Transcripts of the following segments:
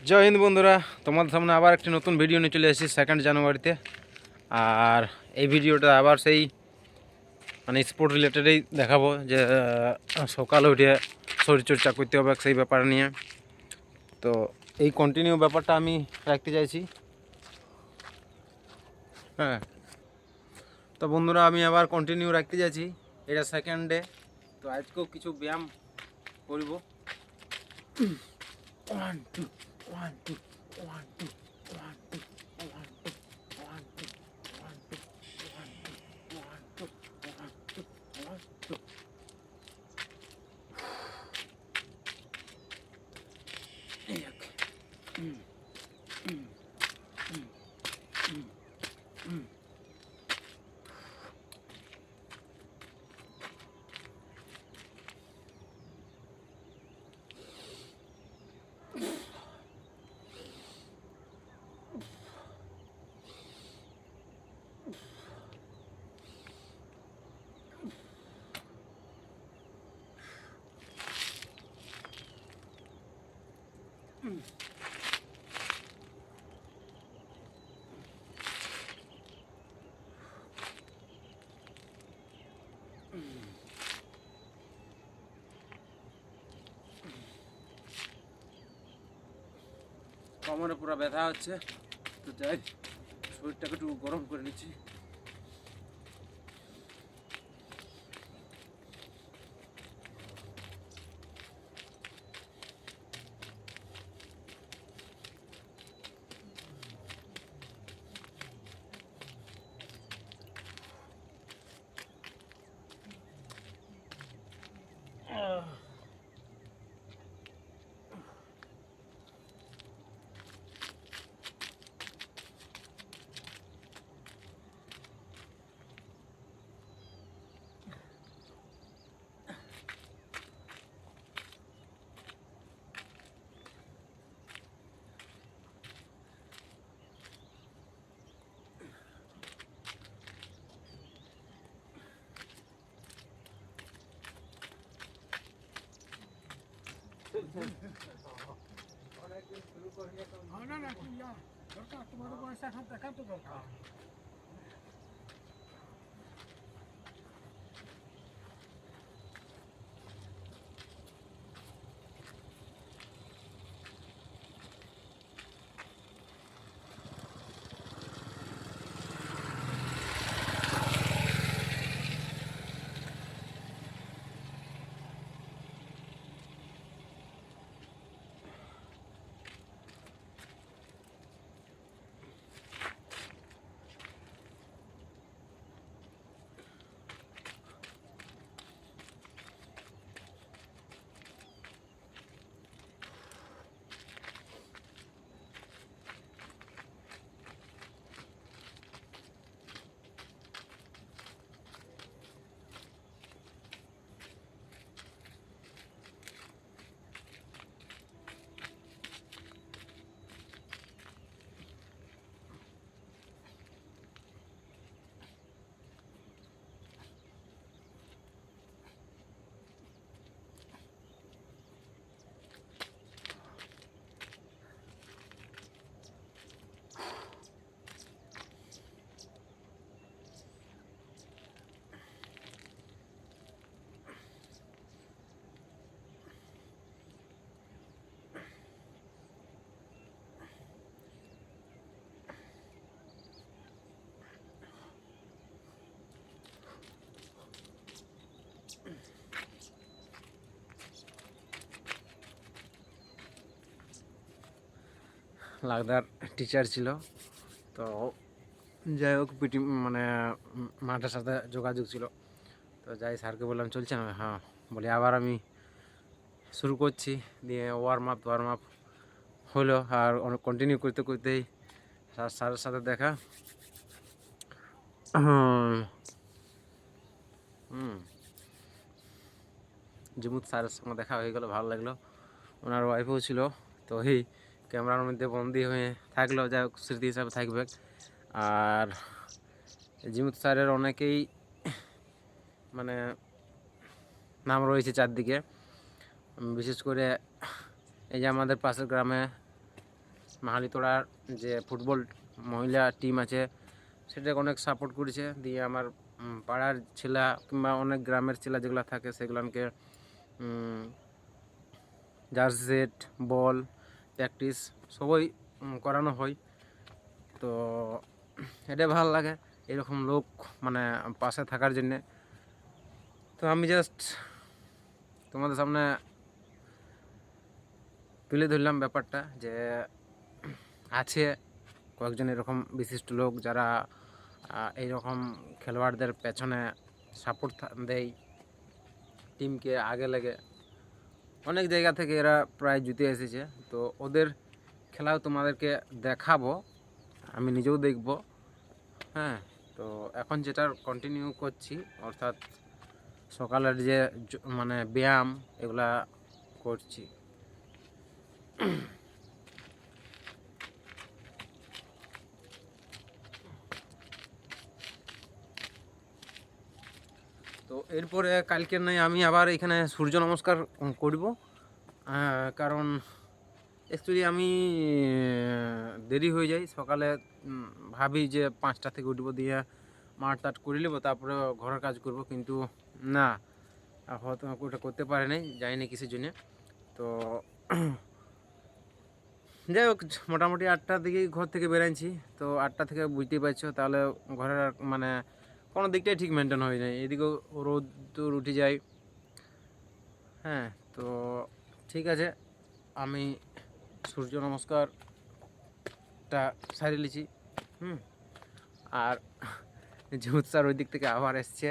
জয় হিন্দ বন্ধুরা, তোমাদের সামনে আবার একটি নতুন ভিডিও নিয়ে চলে এসেছি 2 জানুয়ারিতে। আর এই ভিডিওটা আবার সেই স্পোর্ট রিলেটেডই দেখাবো যে সকালে উঠে শরীরচর্চা করতে হবে সেই ব্যাপার নিয়ে। তো এই কন্টিনিউ ব্যাপারটা আমি রাখতে চাইছি। হ্যাঁ, তো বন্ধুরা আমি আবার কন্টিনিউ রাখতে চাইছি। এটা সেকেন্ড ডে, তো আজকেও কিছু ব্যায়াম করব। 1 2 1 2 1 2 1 2 1 2 1 2 1 2 1 2 1 2 1 2 এক কোমরে পুরো ব্যথা হচ্ছে, তো যাই শরীরটাকে একটু গরম করে নিচ্ছি। না না কি দরকার তোমাদের পয়সা একান্ত দরকার। লাগদার টিচার ছিল, তো যাই হোক পিটি মাঠের সাথে যোগাযোগ ছিল। তো যাই স্যারকে বললাম চলছে না, হ্যাঁ বলি আবার আমি শুরু করছি। দিয়ে ওয়ার্ম আপ হলো, আর অনেক কন্টিনিউ করতে করতেই স্যারের সাথে দেখা। জিমুত স্যারের সঙ্গে দেখা হয়ে গেলো, ভালো লাগলো। ওনার ওয়াইফও ছিল, তো এই ক্যামেরার মধ্যে বন্দি হয়ে থাকলো, যাই হোক স্মৃতি হিসাবে থাকবে। আর জিমুত স্যারের অনেকেই নাম রয়েছে চারদিকে। বিশেষ করে এই যে আমাদের পাশের গ্রামে মাহালিতোড়ার যে ফুটবল মহিলা টিম আছে সেটাকে অনেক সাপোর্ট করেছে। দিয়ে আমার পাড়ার ছেলা কিংবা অনেক গ্রামের ছেলা যেগুলো থাকে সেগুলোকে জার্সি সেট, বল, প্র্যাকটিস সবই করানো হয়। তো এটা ভালো লাগে এরকম লোক মানে পাশে থাকার জন্যে। তো আমি জাস্ট তোমাদের সামনে তুলে ধরলাম ব্যাপারটা যে আছে কয়েকজন এরকম বিশিষ্ট লোক যারা এইরকম খেলোয়াড়দের পেছনে সাপোর্ট দেয়, টিমকে আগে লেগে অনেক জায়গা থেকে এরা প্রায় জিতে এসেছে। তো ওদের খেলাও তোমাদেরকে দেখাবো, আমি নিজেও দেখব। হ্যাঁ, তো এখন যেটার কন্টিনিউ করছি অর্থাৎ সকালের যে মানে ব্যায়াম এগুলা করছি। তো এরপরে কালকে নয় আমি আবার এখানে সূর্য নমস্কার করব, কারণ অ্যাকচুয়ালি আমি দেরি হয়ে যাই সকালে। ভাবি যে 5টা থেকে উঠবো, দিয়ে মাঠ টাট করে নেবো, তারপরে ঘরের কাজ করব, কিন্তু না হয়তো ওটা করতে পারে নাই, যাইনি কিসের জন্যে। তো যাই হোক, মোটামুটি 8টার দিকেই ঘর থেকে বেরাইছি। তো 8টা থেকে বুঝতেই পারছো তাহলে ঘরের মানে কোনো দিকটাই ঠিক মেনটেন হয়ে যায়, এদিকেও রোদ তোর উঠে যায়। হ্যাঁ, তো ঠিক আছে, আমি সূর্য নমস্কারটা সারি লিছি। আর জুত স্যার ওই দিক থেকে আবার এসছে,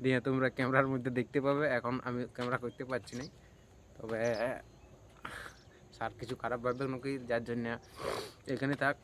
দিয়ে তোমরা ক্যামেরার মধ্যে দেখতে পাবে। এখন আমি ক্যামেরা করতে পারছি না, তবে স্যার কিছু খারাপ ভাববে নাকি, যার জন্য এখানে থাক।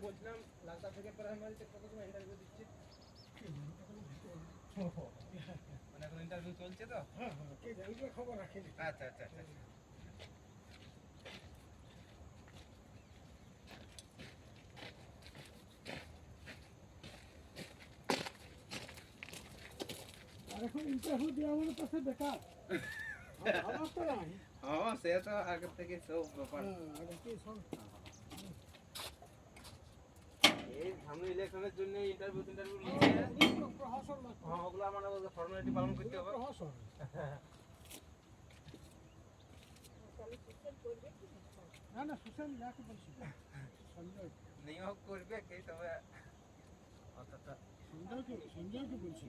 বলছিলাম লালতা থেকে প্রাইমারিতে কত সময় ইন্টারভিউ দিচ্ছি, মানে এখন ইন্টারভিউ চলছে তো। হ্যাঁ কে জানবে খবর রাখেনি। আচ্ছা আচ্ছা আচ্ছা। আর এখন ইন্টারভিউ দেওয়া মানে তো সে বেকার। আমার তো নাই। হ্যাঁ, সে তো আগে থেকে সব ব্যাপার। আগে কি সব এই সামনে ইলেকশনের জন্য ইন্টারভিউ প্রহসন না। হ্যাঁ, ওগুলো মানে ফর্মালিটি পালন করতে হবে। প্রহসন। না না সুশান্ত যাকে বলছি সঞ্জয়। নিয়োগ করবে কে, তবে অতটা সঞ্জয়কে বলছি।